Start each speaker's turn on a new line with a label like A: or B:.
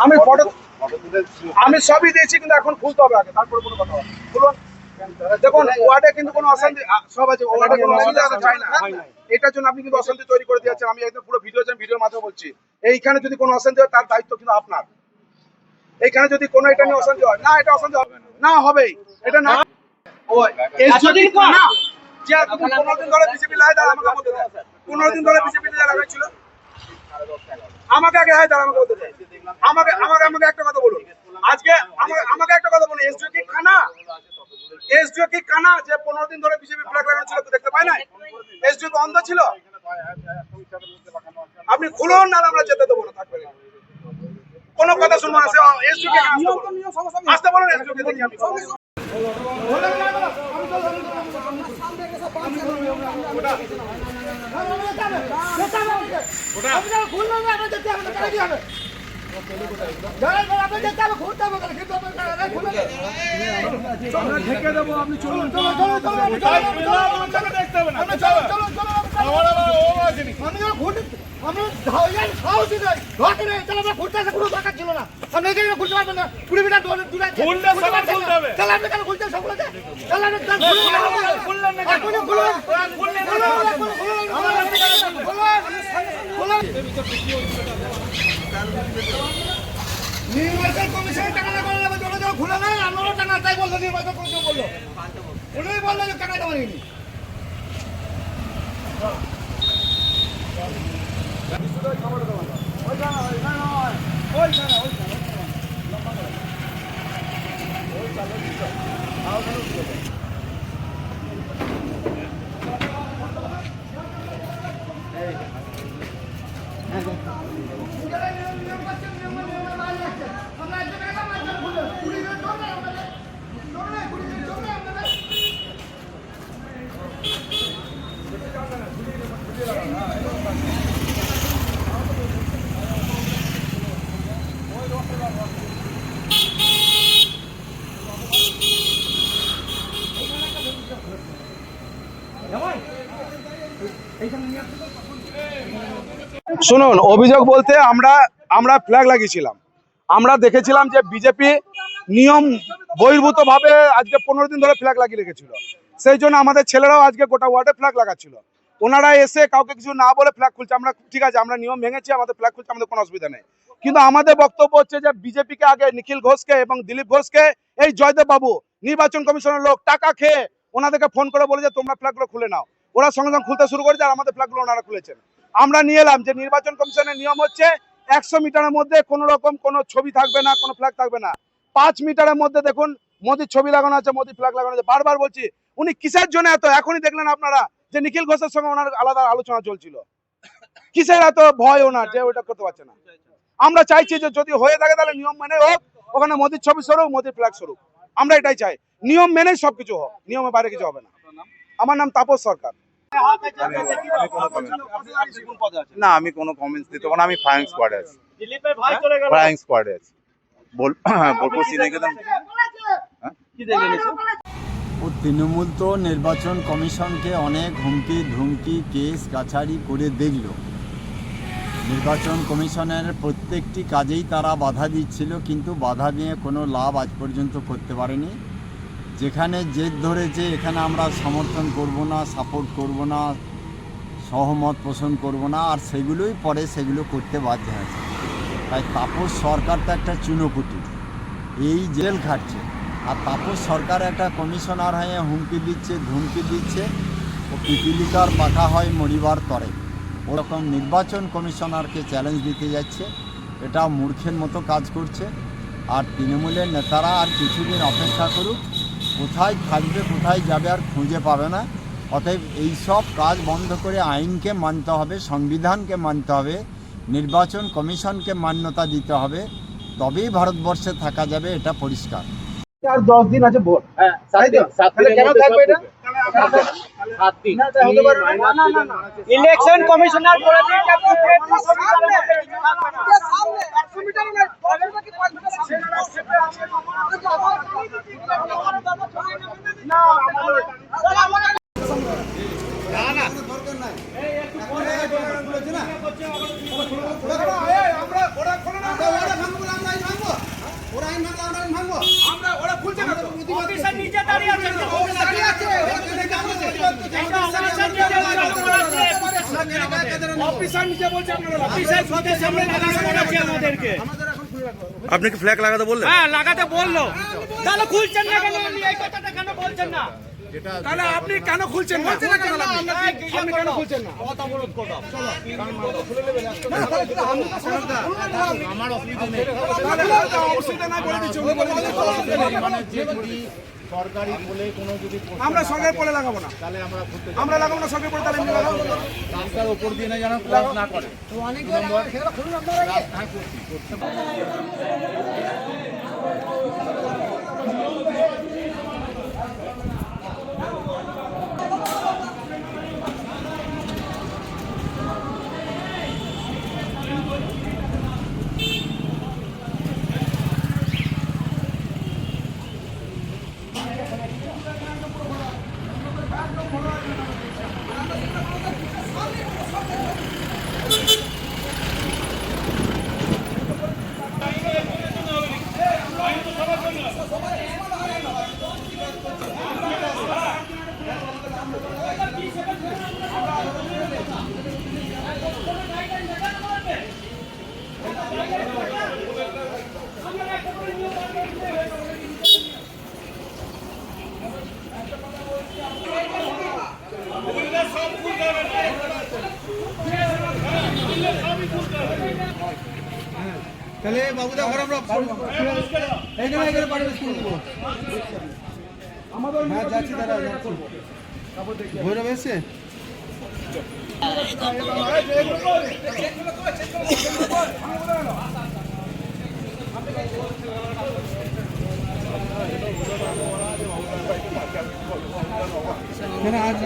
A: আমি ফটো আমি সবই দিয়েছি, কিন্তু এখন খুলতে হবে আগে, তারপরে কোনো কথা হবে। খুলুন। দেখুন, ওয়ার্ডে কিন্তু কোনো অশান্তি সব আছে, ওয়ার্ডে কোনো অশান্তি চাই না। এটার জন্য আপনি কিন্তু অশান্তি তৈরি করে দিয়েছেন। আমি একদম পুরো ভিডিওর মাধ্যমে বলছি, এইখানে যদি কোনো অশান্তি হয় তার দায়িত্ব কিন্তু আপনার। এইখানে যদি কোনো এটা নিয়ে অশান্তি হয় না, এটা অশান্তি হবে না, হবেই এটা না। ওই এসডিও না, যে এতদিন 15 দিন ধরে বিজেপি লাই দাঁড়া আমাকে বলতে দেয়, 15 দিন ধরে বিজেপি লাগাইছিল আমাকে আগে। হ্যাঁ, দাঁড়া আমাকে বলতে দেয়, আমাকে আমাকে আমাকে একটা কথা বলুন আজকে, আমাকে একটা কথা বলুন, এসডিও কি কানা? এসডিও কি কানা যে 15 দিন ধরে বিজেপি ফ্ল্যাগ লাগানো ছিল, দেখতে পাই না? এসডিও তো অন্ধ ছিল? আপনি খুলুন, না আমরা যেতে দেবো না, থাকবে কোনো কথা শুনবো না। এসডিও কে আসতে বলুন, এসডিও কে দেখি আমি। ঢেকে দেবো, আপনি চলুন। নির্বাচন কমিশনের টাকা খুলে নেয়, আমারও টাকা তাই বললো। নির্বাচন কমিশন বললো, উনি বললো যে টাকা জমা নিইনি। শুনুন, অভিযোগ বলতে আমরা ফ্ল্যাগ লাগিয়েছিলাম। আমরা দেখেছিলাম যে বিজেপি নিয়ম বহির্ভূত ভাবে আজকে 15 দিন ধরে ফ্ল্যাগ লাগিয়ে রেখেছিল। সেই জন্য আমাদের ছেলেরাও আজকে গোটা ওয়ার্ডে ফ্ল্যাগ লাগাচ্ছিল। ওনারা এসে কাউকে কিছু না বলে ফ্ল্যাগ খুলছে। আমরা ঠিক আছে, আমরা নিয়ম ভেঙেছি, আমাদের ফ্ল্যাগ খুলছে, আমাদের কোনো অসুবিধা নেই। কিন্তু আমাদের বক্তব্য হচ্ছে যে বিজেপিকে আগে নিখিল ঘোষকে এবং দিলীপ ঘোষকে, এই জয়দেব বাবু নির্বাচন কমিশনের লোক টাকা খেয়ে ওনাদেরকে ফোন করে বলে যে তোমরা ফ্ল্যাগগুলো খুলে নাও। ওরা সঙ্গে সঙ্গে খুলতে শুরু করেছে, আর আমাদের ফ্ল্যাগগুলো ওনারা খুলেছেন। আমরা নিয়ে এলাম যে নির্বাচন কমিশনের নিয়ম হচ্ছে 100 মিটারের মধ্যে কোনো রকম কোনো ছবি থাকবে না, কোনো ফ্ল্যাগ থাকবে না। 5 মিটারের মধ্যে দেখুন মোদির ছবি লাগানো আছে, মোদির ফ্ল্যাগ লাগানো আছে। বারবার বলছি, উনি কিসের জন্য এত, এখনই দেখলেন আপনারা যে নিখিল ঘোষের সঙ্গে ওনার আলাদা আলোচনা চলছিল। কিসের এত ভয় ওনার যে ওটা করতে পারছে না? আমরা চাইছি যে যদি হয়ে থাকে তাহলে নিয়ম মেনে হোক, ওখানে মোদির ছবি সরুক, মোদির ফ্ল্যাগ সরুক। আমরা এটাই চাই, নিয়ম মেনেই সবকিছু হোক, নিয়মের বাইরে কিছু হবে না। আমার নাম তাপস সরকার।
B: না, আমি কোনো কমেন্টস দিতে পারবো না। আমি ফায়ারিং স্কোয়াডে আছি, ফায়ারিং স্কোয়াডে আছি।
C: ও তৃণমূল তো নির্বাচন কমিশনকে অনেক হুমকি ধুমকি কেস কাছারি করে দেখল। নির্বাচন কমিশনের প্রত্যেকটি কাজেই তারা বাধা দিচ্ছিল, কিন্তু বাধা দিয়ে কোনো লাভ আজ পর্যন্ত করতে পারেনি। যেখানে জেদ ধরেছে এখানে আমরা সমর্থন করব না, সাপোর্ট করব না, সহমত পোষণ করব না, আর সেগুলোই পরে সেগুলো করতে বাধ্য হয়েছে। তাই তাপস সরকার তো একটা চুনোপুটি, এই জেল খাটছে। আর তাপস সরকার একটা কমিশনার হয়ে হুমকি দিচ্ছে, ধুমকি দিচ্ছে, ও পিপিলিকার পাঠা হয় মরিবার তরে। ওরকম নির্বাচন কমিশনারকে চ্যালেঞ্জ দিতে যাচ্ছে, এটা মূর্খের মতো কাজ করছে। আর তৃণমূলের নেতারা আর কিছুদিন অপেক্ষা করুক, কোথায় থাকবে কোথায় যাবে আর খুঁজে পাবে না। অতএব এইসব কাজ বন্ধ করে আইনকে মানতে হবে, সংবিধানকে মানতে হবে, নির্বাচন কমিশনকে মান্যতা দিতে হবে, তবেই ভারতবর্ষে থাকা যাবে, এটা পরিষ্কার।
A: আর 10 দিন আছে ভোট। হ্যাঁ, কেন থাকবে এটা? ইলেকশন কমিশনার বলে দিয়েছে আমরা অফিসার নিজে বলছে আপনারা
D: আপনি কি ফ্ল্যাগ লাগাতে বললেন?
E: হ্যাঁ লাগাতে বললো, তাহলে খুলছেন না কেন? আপনি এই কথাটা কেন বলছেন না?
A: তাহলে আপনি কেন খুলছেন না? আপনি কেন খুলছেন না? তাহলে অসুবিধা নাই বলে দিচ্ছি, উনি বলে দিচ্ছি।
B: সরকারি বলে কোনো যদি
A: আমরা সরকারি পলে লাগাবো না, আমরা লাগাবো না সরকারি পলে, তাহলে এমনি লাগাবো।
B: রাস্তার উপর দিয়ে না যেন ক্রস না করে।
A: তাহলে বাবুদা ঘর আমরা এখানে পাঠিয়ে স্কুল দেবো। আমাদের হ্যাঁ যাচ্ছি, দাদা যাচ্ছি। ভৈরব এসছে? আজ